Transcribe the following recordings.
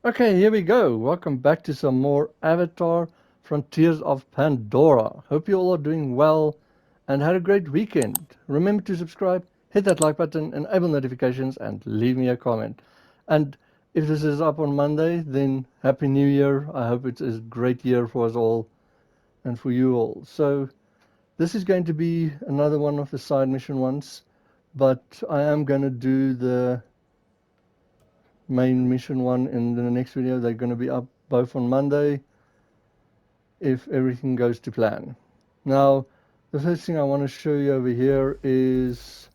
Okay, here we go. Welcome back to some more Avatar Frontiers of Pandora. Hope you all are doing well and had a great weekend. Remember to subscribe, hit that like button, enable notifications, and leave me a comment. And if this is up on Monday, then Happy New Year. I hope it is a great year for us all and for you all. So, this is going to be another one of the side mission ones, but I am going to do the main mission one in the next video. They're going to be up both on Monday if everything goes to plan. Now, the first thing I want to show you over here is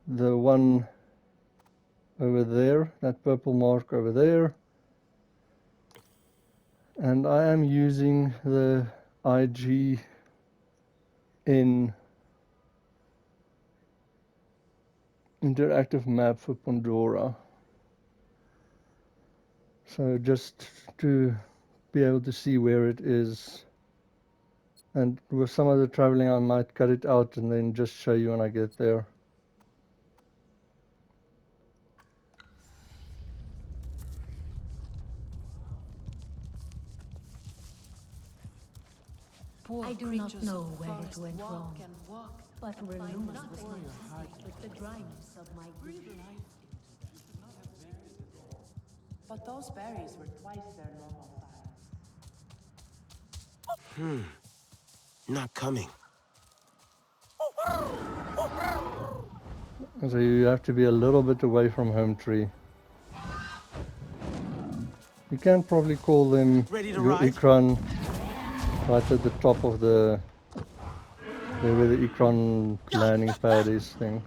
the one over there, that purple mark over there. And I am using the IGN interactive map for Pandora. So just to be able to see where it is. And with some of the traveling I might cut it out and then just show you when I get there. I do not know where it went wrong, but Ri'nela was not with the dryness of my grief. But those berries were twice their normal size. Not coming. So you have to be a little bit away from home tree. You can probably call them Ready to your ride? Ikran right at the top of the where the Ikran landing pad is thing.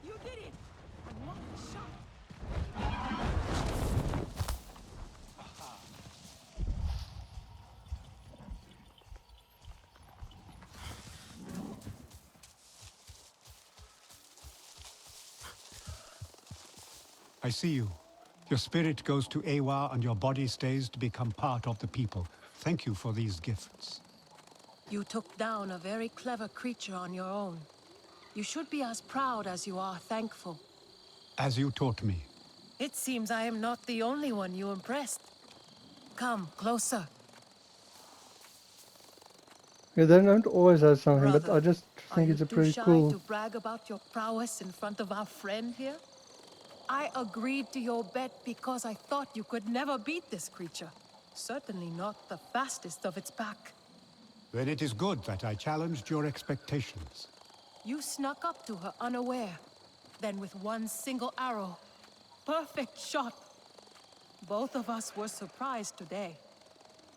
You did it! And what a shot! I see you. Your spirit goes to Ewa and your body stays to become part of the people. Thank you for these gifts. You took down a very clever creature on your own. You should be as proud as you are thankful. As you taught me. It seems I am not the only one you impressed. Come, closer. Yeah, they don't always have something, but Brother, I just are think you it's a too pretty shy cool. to brag about your prowess in front of our friend here? I agreed to your bet because I thought you could never beat this creature. Certainly not the fastest of its pack. Then it is good that I challenged your expectations. You snuck up to her unaware. Then with one single arrow. Perfect shot. Both of us were surprised today.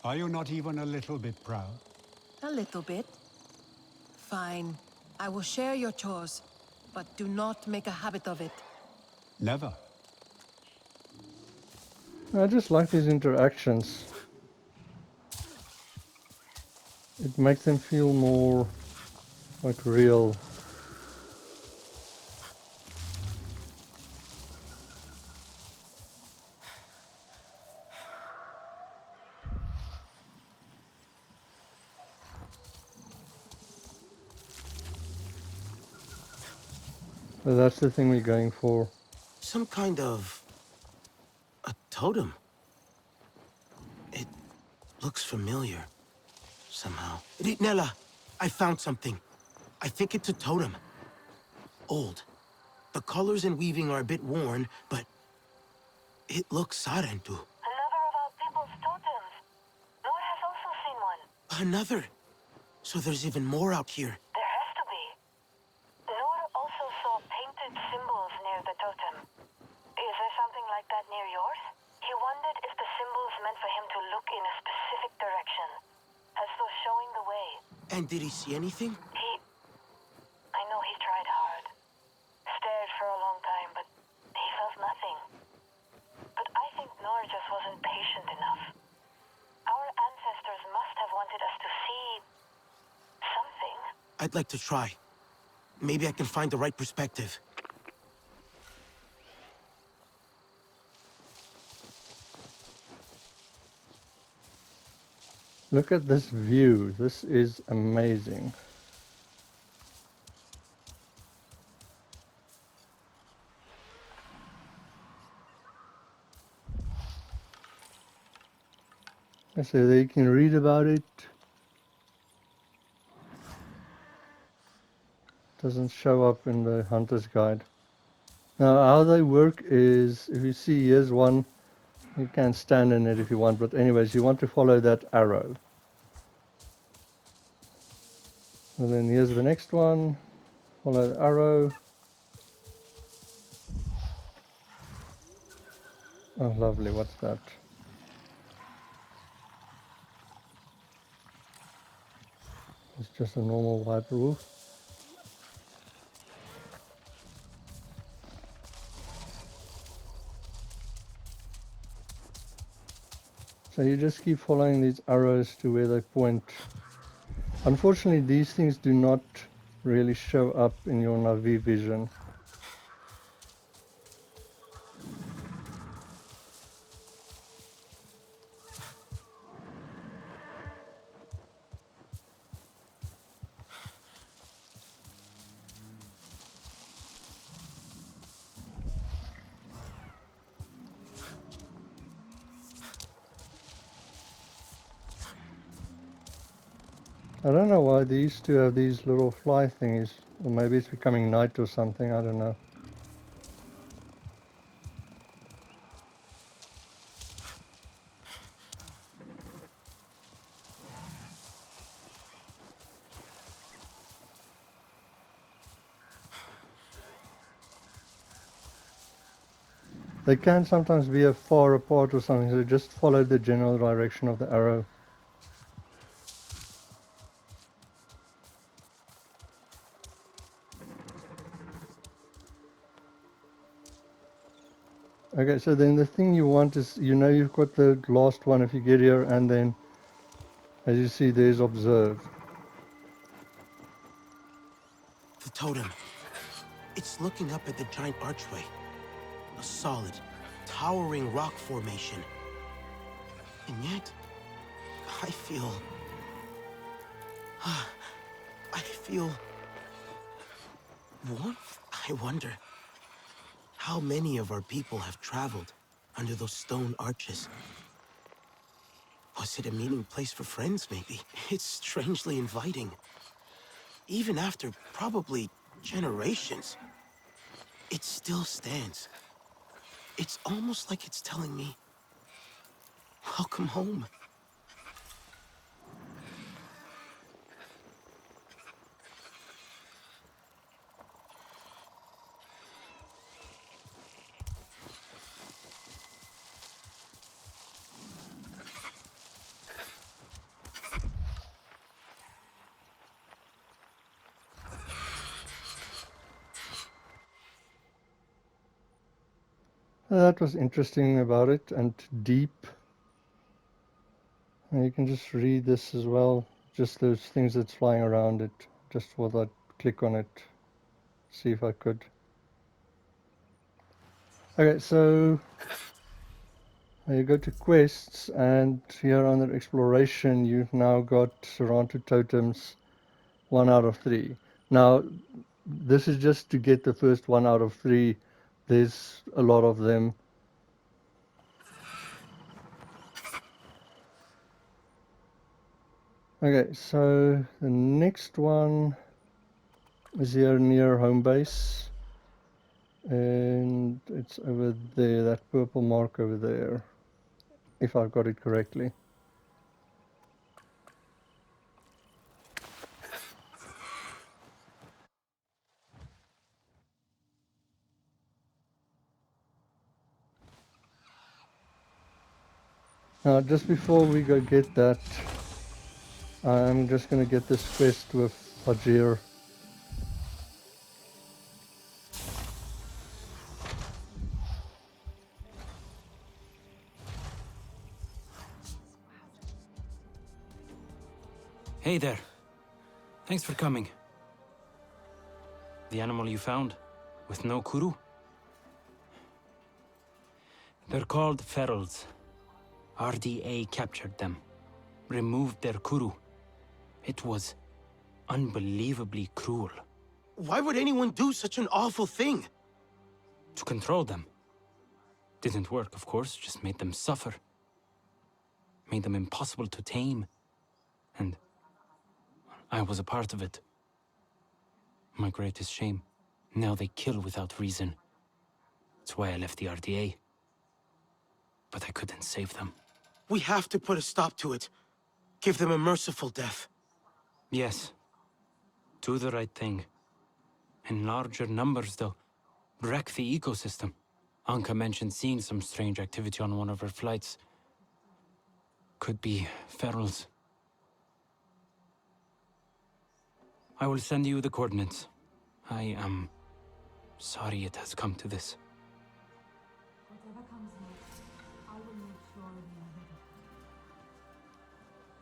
Are you not even a little bit proud? A little bit. Fine. I will share your chores, but do not make a habit of it. Never. I just like these interactions. It makes them feel more like real. So that's the thing we're going for. Some kind of... a totem. It looks familiar. Somehow. Ri'nela! I found something. I think it's a totem. Old. The colors and weaving are a bit worn, but... it looks Sarentu. Another of our people's totems. Noor has also seen one. Another. So there's even more out here. There has to be. Noor also saw painted symbols near the totem. Is there something like that near yours? He wondered if the symbols meant for him to look in a specific direction, as though showing the way. And did he see anything? I know he tried hard. Stared for a long time, but he felt nothing. But I think Noor just wasn't patient enough. Our ancestors must have wanted us to see... something. I'd like to try. Maybe I can find the right perspective. Look at this view. This is amazing. So there you can read about it. Doesn't show up in the hunter's guide. Now how they work is, if you see, here's one. You can stand in it if you want, but anyways, you want to follow that arrow. And then here's the next one. Follow the arrow. Oh, lovely. What's that? It's just a normal white wolf. So you just keep following these arrows to where they point. Unfortunately, these things do not really show up in your Navi vision. I don't know why these two have these little fly thingies. Or maybe it's becoming night or something, I don't know. They can sometimes be far apart or something, so just follow the general direction of the arrow. Okay, so then the thing you want is, you know, you've got the last one if you get here, and then as you see there's observe. The totem. It's looking up at the giant archway. A solid, towering rock formation. And yet, I feel... I feel... warmth? I wonder how many of our people have traveled under those stone arches. Was it a meeting place for friends, maybe? It's strangely inviting. Even after probably generations, it still stands. It's almost like it's telling me, welcome home. That was interesting about it, and deep. And you can just read this as well, just those things that's flying around it. Just thought I'd click on it, see if I could. Okay, so you go to quests, and here under exploration you've now got Sarentu Totems 1 out of 3. Now this is just to get the first 1 out of 3. There's a lot of them. Okay, so the next one is here near home base, and it's over there, that purple mark over there, if I've got it correctly. Now just before we go get that, I'm just going to get this quest with Fajir. Hey there. Thanks for coming. The animal you found, with no kuru? They're called ferals. RDA captured them, removed their kuru. It was unbelievably cruel. Why would anyone do such an awful thing? To control them. Didn't work, of course, just made them suffer. Made them impossible to tame. And I was a part of it. My greatest shame. Now they kill without reason. That's why I left the RDA. But I couldn't save them. We have to put a stop to it. Give them a merciful death. Yes. Do the right thing. In larger numbers, though. Wreck the ecosystem. Anka mentioned seeing some strange activity on one of her flights. Could be ferals. I will send you the coordinates. I am sorry it has come to this. Whatever comes next, I will make sure we are ready.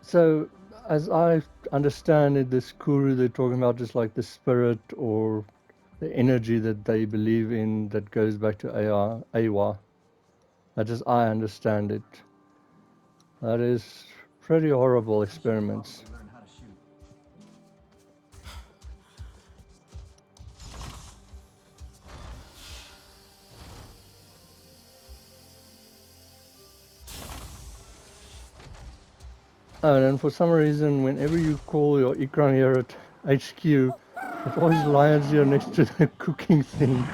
So, as I understand it, this Kuru they're talking about is like the spirit or the energy that they believe in that goes back to Awa. That is, I understand it. That is pretty horrible experiments. Oh, and for some reason, whenever you call your Ikran here at HQ, it always lands here next to the cooking thing.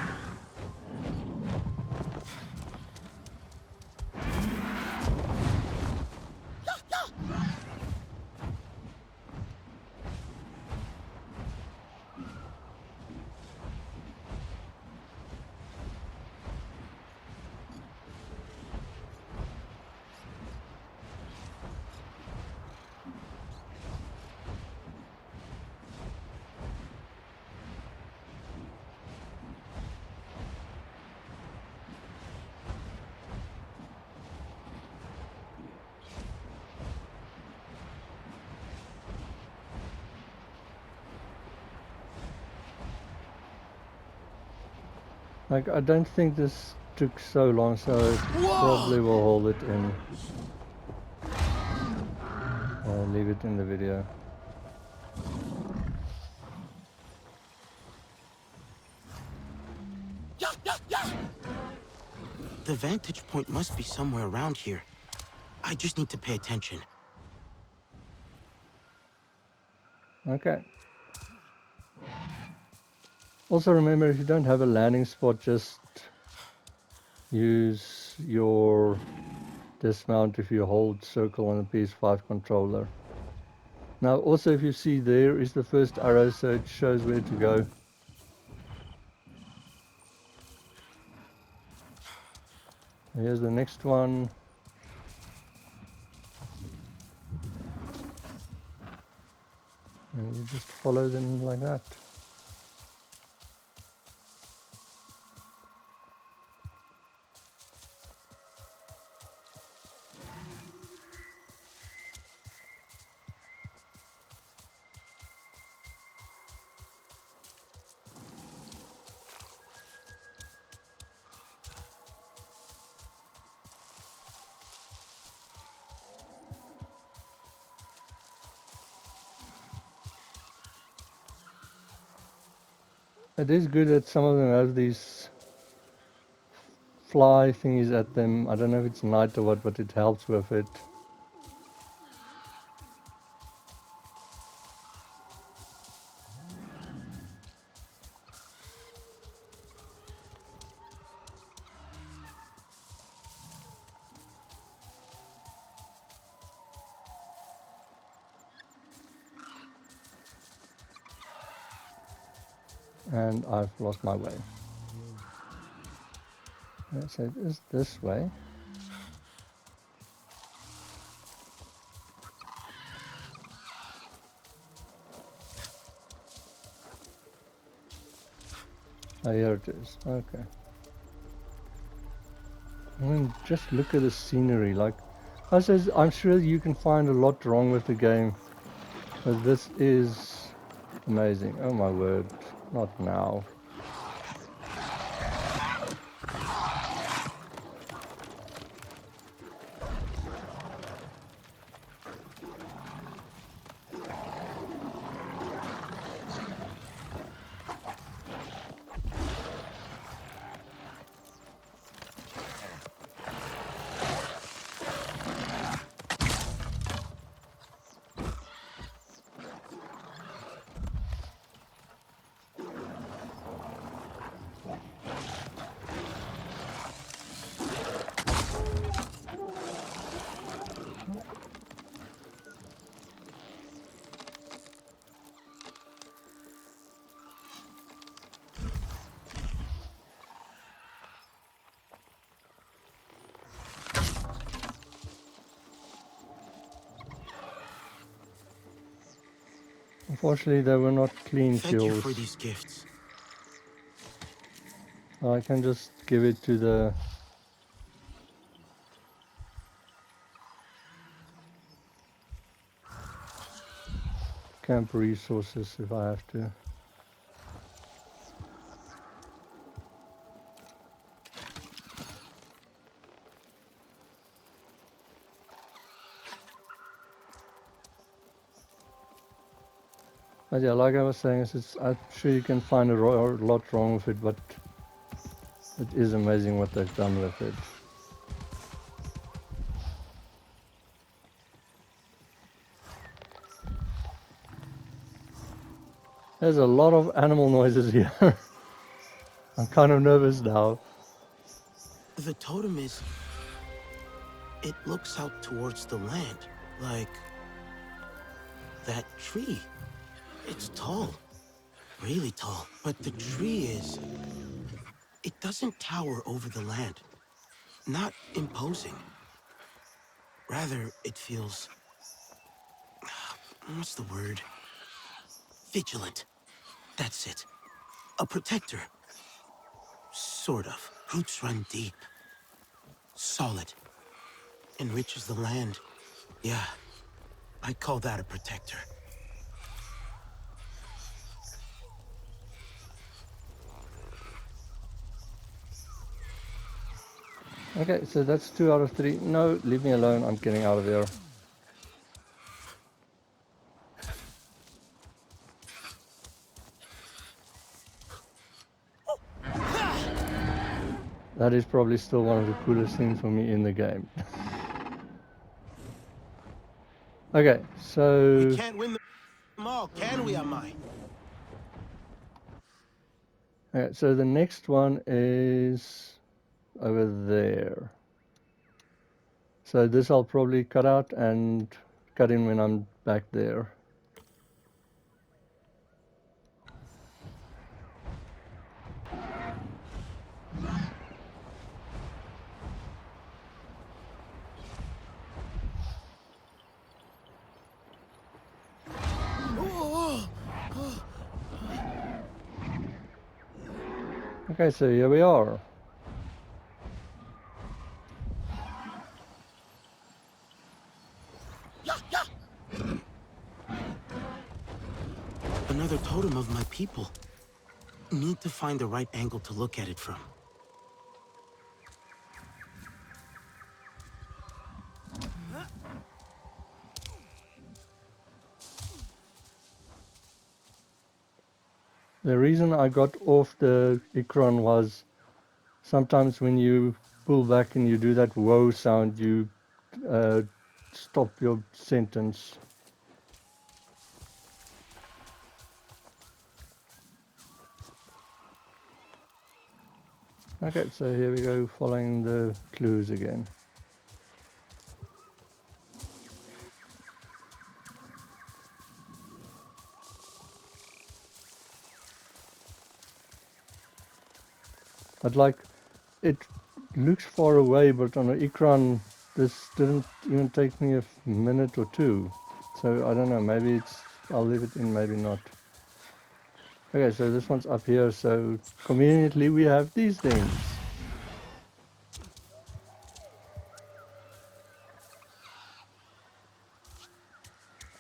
Like, I don't think this took so long, so it probably will hold it in. Leave it in the video. The vantage point must be somewhere around here. I just need to pay attention. Okay. Also remember, if you don't have a landing spot, just use your dismount if you hold circle on the PS5 controller. Now also, if you see, there is the first arrow, so it shows where to go. Here's the next one. And you just follow them like that. It is good that some of them have these fly thingies at them. I don't know if it's night or what, but it helps with it. And I've lost my way. So it is this way. Oh, here it is. Okay. I mean, just look at the scenery. Like I said, I'm sure you can find a lot wrong with the game, but this is Amazing. Oh my word. Not now. Unfortunately, they were not clean Thank you kills. for these gifts. I can just give it to the camp resources if I have to. But yeah, like I was saying, I'm sure you can find a lot wrong with it, but it is amazing what they've done with it. There's a lot of animal noises here. I'm kind of nervous now. The totem is... It looks out towards the land, like that tree. It's tall, really tall, but the tree is... It doesn't tower over the land, not imposing. Rather, it feels... What's the word? Vigilant. That's it. A protector. Sort of. Roots run deep. Solid. Enriches the land. Yeah, I call that a protector. Okay, so that's 2 out of 3. No, leave me alone. I'm getting out of here. That is probably still one of the coolest things for me in the game. Okay, so... We can't win them all, can we, Ahar'i? Okay, so the next one is over there. So this I'll probably cut out and cut in when I'm back there. Okay, so here we are. Another totem of my people. Need to find the right angle to look at it from. The reason I got off the Ikron was sometimes when you pull back and you do that whoa sound, you stop your sentence. Okay, so here we go, following the clues again. But like, it looks far away, but on the Ikran, this didn't even take me a minute or two. So I don't know, maybe it's, I'll leave it in, maybe not. Okay, so this one's up here, so conveniently we have these things.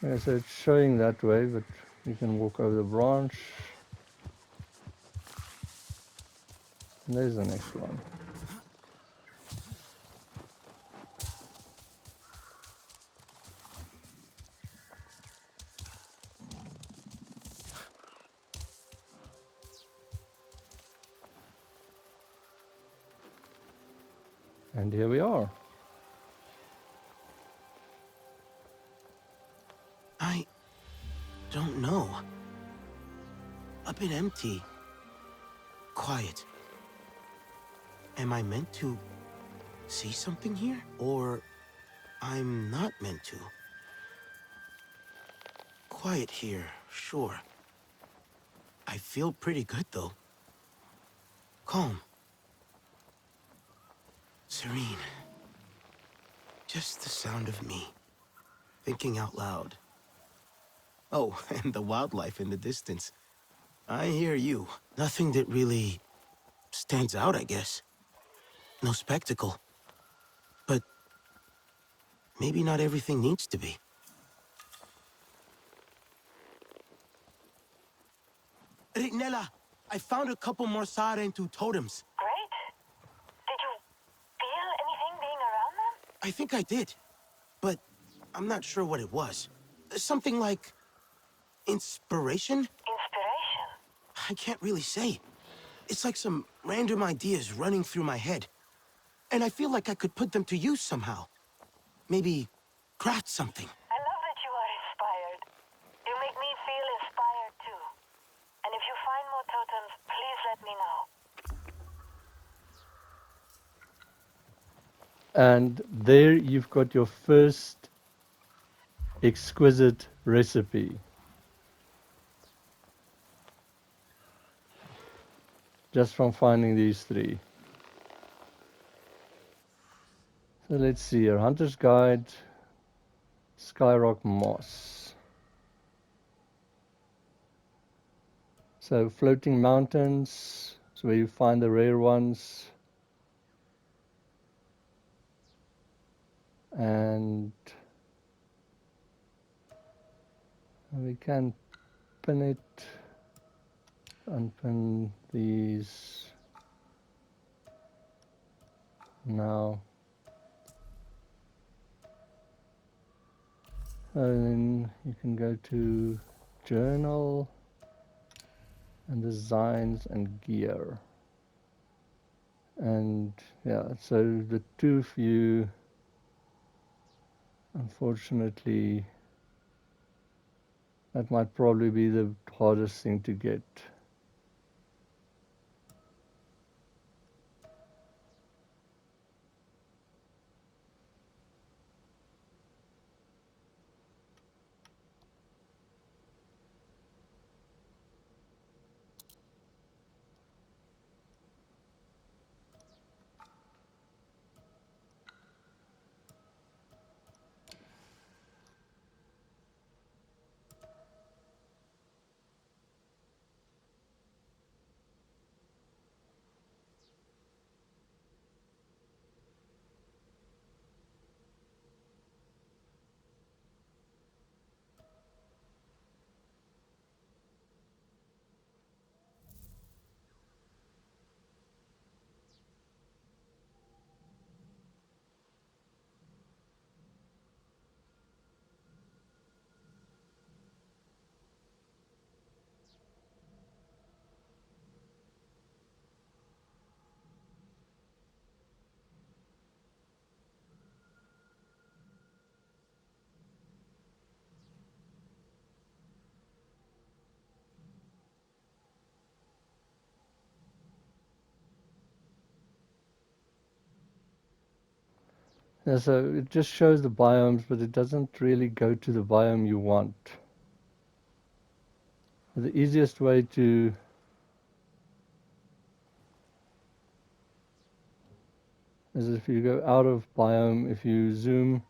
Okay, so it's showing that way, but You can walk over the branch. And there's the next one. And here we are. I don't know. A bit empty. Quiet. Am I meant to see something here? Or I'm not meant to? Quiet here, sure. I feel pretty good, though. Calm. Serene. Just the sound of me, thinking out loud. Oh, and the wildlife in the distance. I hear you. Nothing that really stands out, I guess. No spectacle. But maybe not everything needs to be. Ri'nela, I found a couple more Sarentu Totems. Great. Did you feel anything being around them? I think I did, but I'm not sure what it was. Something like inspiration? Inspiration? I can't really say. It's like some random ideas running through my head. And I feel like I could put them to use somehow. Maybe craft something. I love that you are inspired. You make me feel inspired too. And if you find more totems, please let me know. And there you've got your first exquisite recipe. Just from finding these three. So let's see here. Hunter's Guide, Skyrock Moss. So floating mountains is where you find the rare ones. And we can pin it, unpin these now. And then you can go to journal and designs and gear. And yeah, so the two of you, unfortunately, that might probably be the hardest thing to get. Yeah, so it just shows the biomes, but it doesn't really go to the biome you want. The easiest way to is if you go out of biome, if you zoom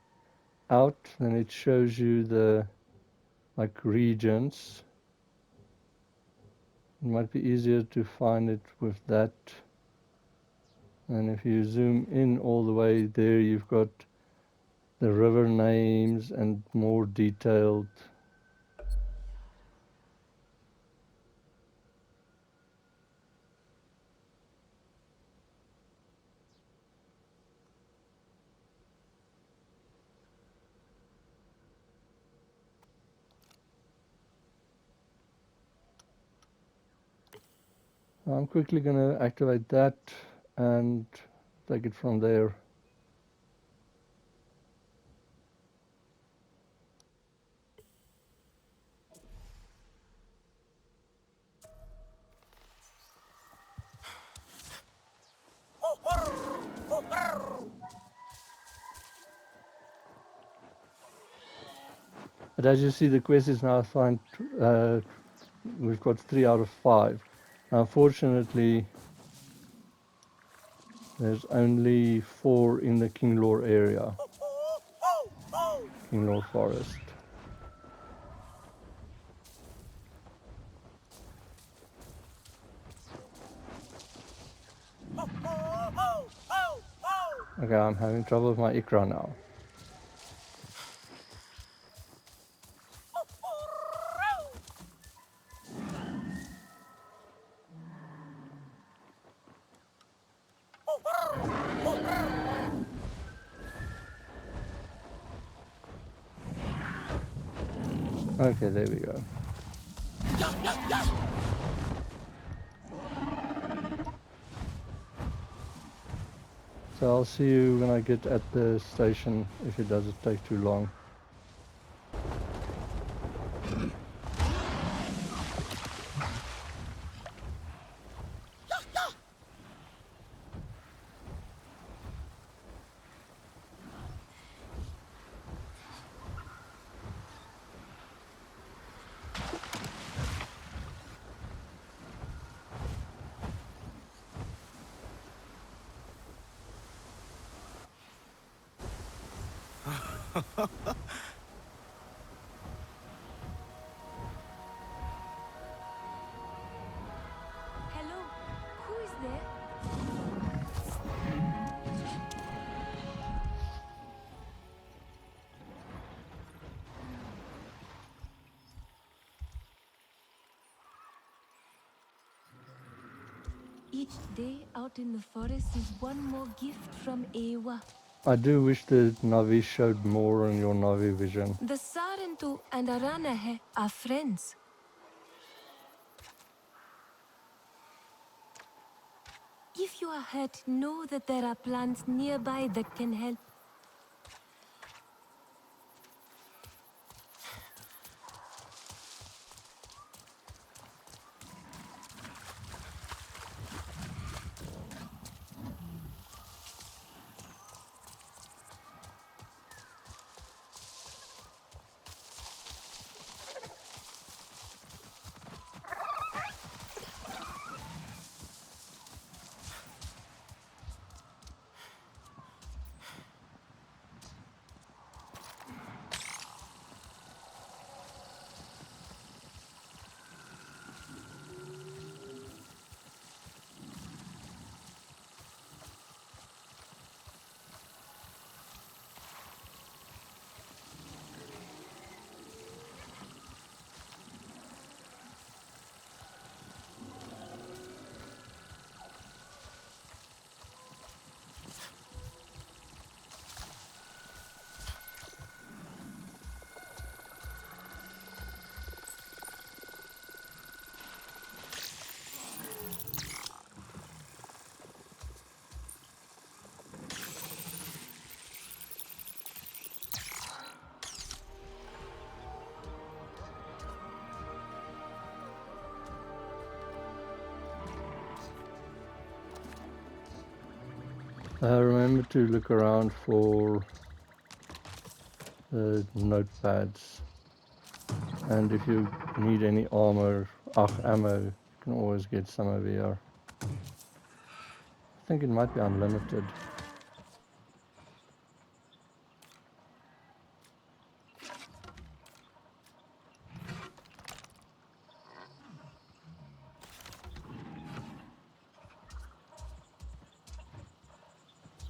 out, then it shows you the like regions. It might be easier to find it with that. And if you zoom in all the way there, you've got the river names and more detailed. I'm quickly gonna activate that and take it from there. But as you see, the quest is now assigned, we've got 3 out of 5. Unfortunately, there's only 4 in the Kinglore area, Kinglore Forest. Okay, I'm having trouble with my Ikra now. Okay, there we go. So I'll see you when I get at the station, if it doesn't take too long. Hello, who is there? Each day out in the forest is one more gift from Ewa. I do wish the Navi showed more on your Navi vision. The Sarentu and Aranahe are friends. If you are hurt, know that there are plants nearby that can help. Remember to look around for the notepads. And if you need any armor, ammo, you can always get some over here. I think it might be unlimited.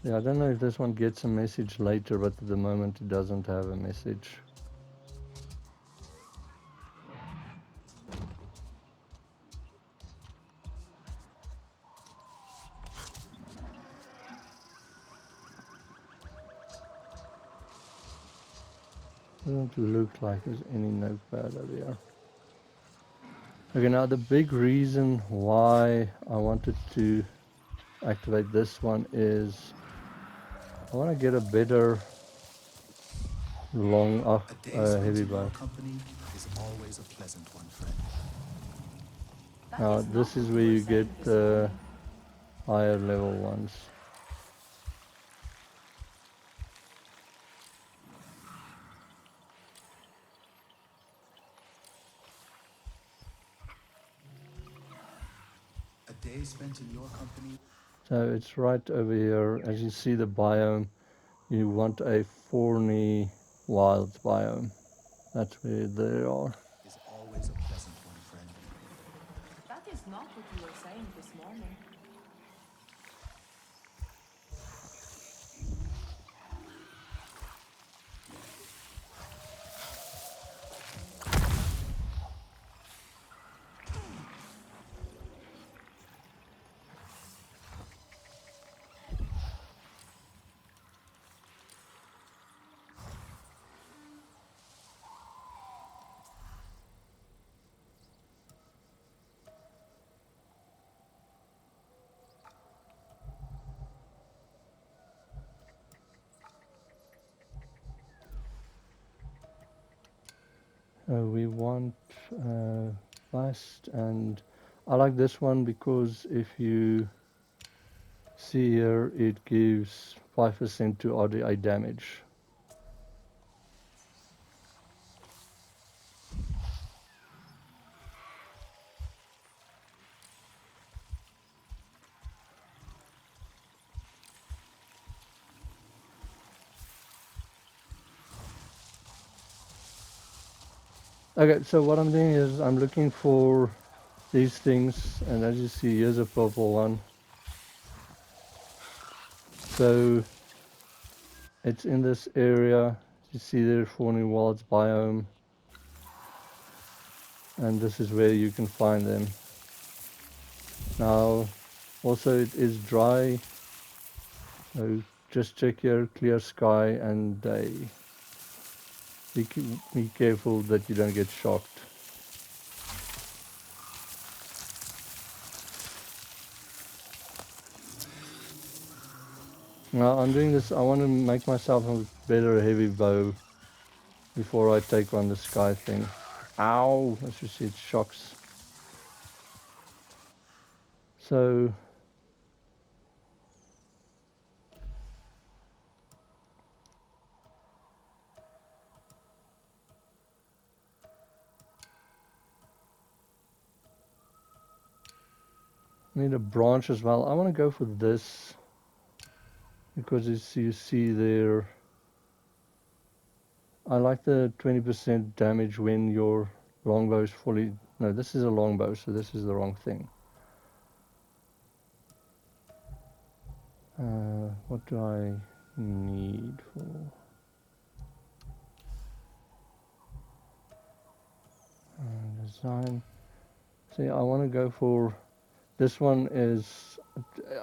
Yeah, I don't know if this one gets a message later, but at the moment it doesn't have a message. Doesn't look like there's any notepad over here. Okay, now the big reason why I wanted to activate this one is I want to get a better long heavy bow. Is always a pleasant one, friend. Now this is where you get the higher level ones. A day spent in your company. So it's right over here. As you see the biome, you want a thorny wild biome. That's where they are. Is always a pleasant one, friend. That is not what you were saying this morning. We want bust, and I like this one because if you see here, it gives 5% to RDI damage. Okay, so what I'm doing is I'm looking for these things, and as you see, here's a purple one. So it's in this area. You see there, Thorny Wilds biome, and this is where you can find them. Now, also it is dry, so just check here, clear sky and day. Be careful that you don't get shocked. Now I'm doing this, I want to make myself a better heavy bow before I take on the sky thing. Ow! As you see, it shocks. So need a branch as well. I want to go for this because as you see there, I like the 20% damage when your longbow is fully... No, this is a longbow, so this is the wrong thing. What do I need for... design. See, I want to go for... This one is...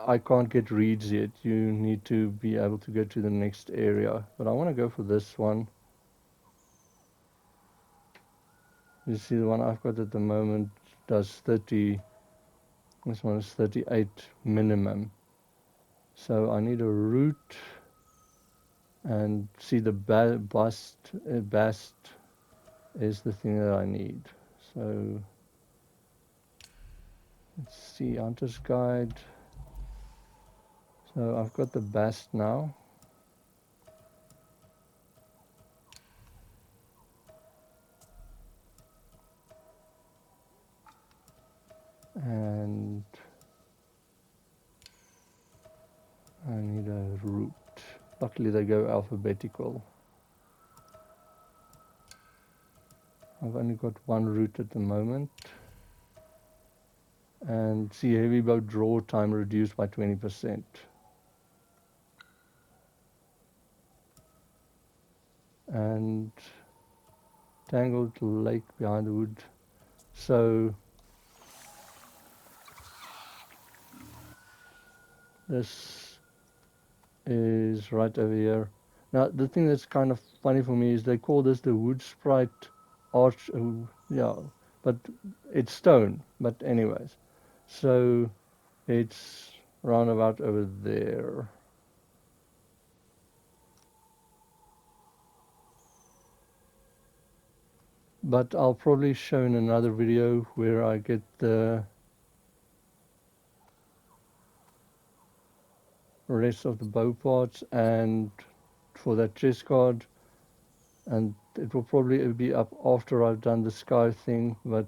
I can't get reeds yet. You need to be able to go to the next area. But I want to go for this one. You see the one I've got at the moment does 30... This one is 38 minimum. So I need a root, and see the bast is the thing that I need. So let's see, Hunter's Guide. So I've got the bast now. And I need a root. Luckily they go alphabetical. I've only got one root at the moment. And see, heavy bow draw time reduced by 20%. And tangled lake behind the wood. So this is right over here. Now the thing that's kind of funny for me is they call this the wood sprite arch. Yeah, but it's stone. But anyways, so it's roundabout over there. But I'll probably show in another video where I get the rest of the bow parts and for that chest card, and it will probably be up after I've done the sky thing, but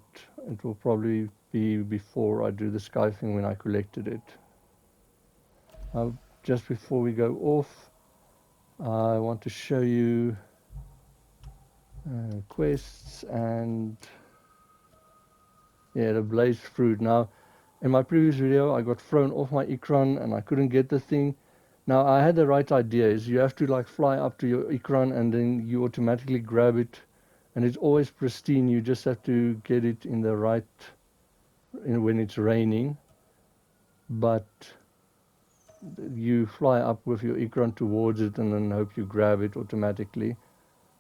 it will probably be before I do the sky thing when I collected it. Just before we go off, I want to show you quests and yeah, the blazed fruit. Now, in my previous video, I got thrown off my Ikran and I couldn't get the thing. Now, I had the right idea, is you have to like fly up to your Ikran and then you automatically grab it. And it's always pristine, you just have to get it in the right, when it's raining. But you fly up with your Ikran towards it and then hope you grab it automatically.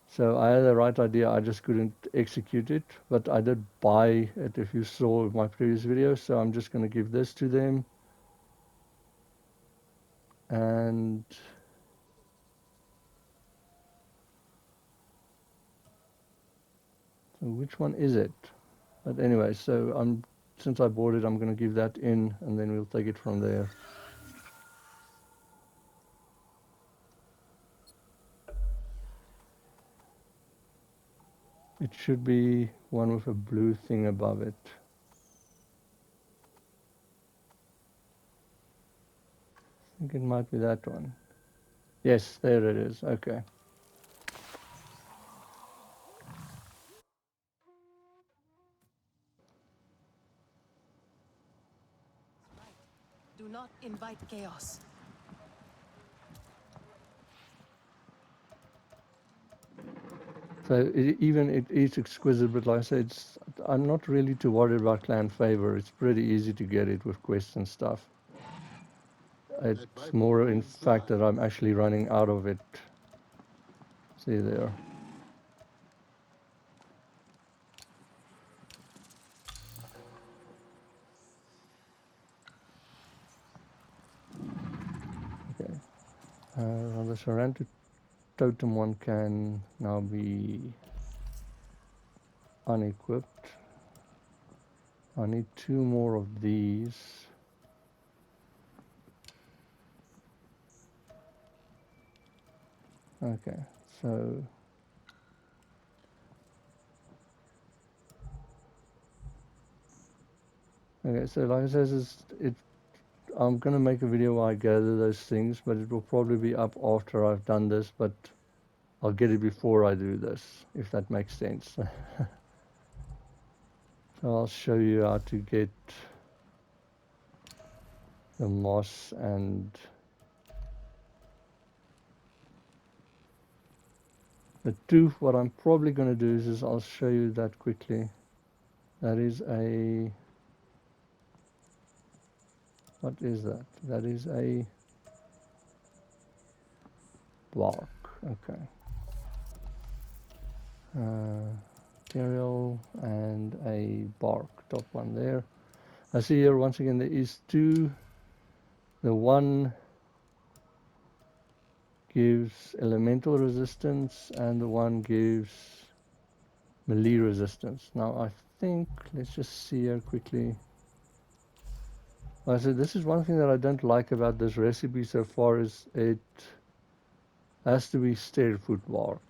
So I had the right idea, I just couldn't execute it, but I did buy it if you saw my previous video, so I'm just going to give this to them. And so which one is it? But anyway, so since I bought it, I'm going to give that in and then we'll take it from there. It should be one with a blue thing above it. I think it might be that one. Yes, there it is. Okay. Do not invite chaos. So even it is exquisite, but like I said, I'm not really too worried about clan favor. It's pretty easy to get it with quests and stuff. It's more in fact that I'm actually running out of it. See there. Okay. Well, the Sarentu Totem one can now be unequipped. I need 2 more of these. Okay, so like I said, I'm gonna make a video where I gather those things, but it will probably be up after I've done this, but I'll get it before I do this, if that makes sense. So I'll show you how to get the moss and the tooth. What I'm probably going to do is I'll show you that quickly. That is a... What is that? That is a bark. Okay. Material and a bark. Top one there. I see here once again there is 2. The one gives elemental resistance and the one gives melee resistance. Now I think, let's just see here quickly. I said this is one thing that I don't like about this recipe so far, is it has to be stairfoot bark.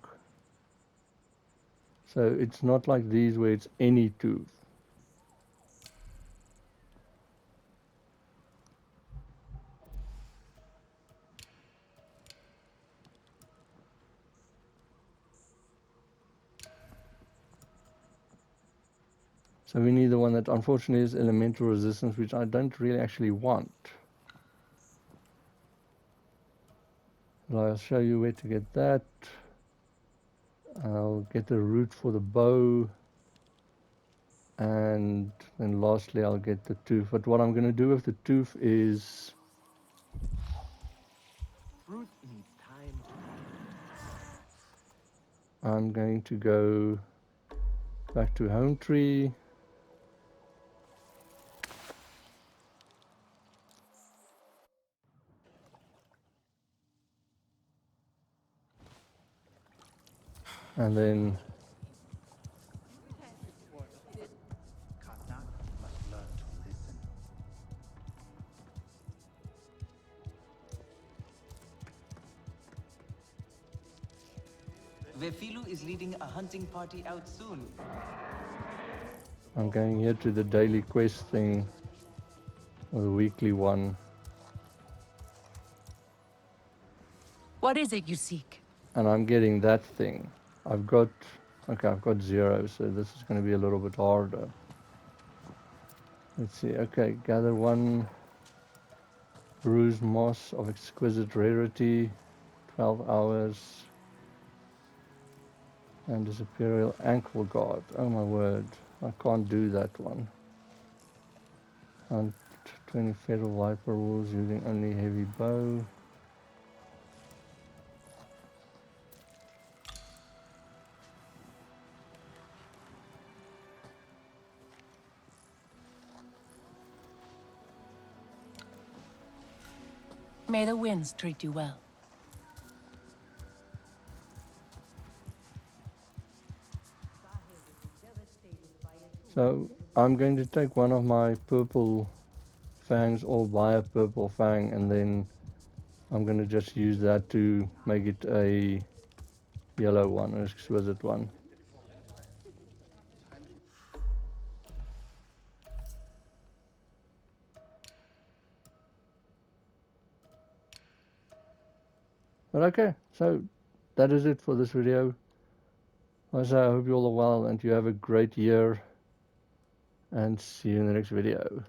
So it's not like these where it's any tooth. So we need the one that unfortunately is elemental resistance, which I don't really actually want. But I'll show you where to get that. I'll get the root for the bow. And then lastly I'll get the tooth. But what I'm going to do with the tooth is... Fruit needs time. I'm going to go back to home tree. And then Cannot but learn to listen. Vefilu is leading a hunting party out soon. I'm going here to the daily quest thing, or the weekly one. What is it you seek? And I'm getting that thing. I've got 0, so this is going to be a little bit harder. Let's see. Okay, gather 1 bruised moss of exquisite rarity, 12 hours, and disappearial ankle guard. Oh my word, I can't do that one. Hunt 20 feral viper wolves using only heavy bow. May the winds treat you well. So I'm going to take one of my purple fangs or buy a purple fang, and then I'm going to just use that to make it a yellow one, an exquisite one. But okay, so that is it for this video. As I hope you all are well and you have a great year, and see you in the next video.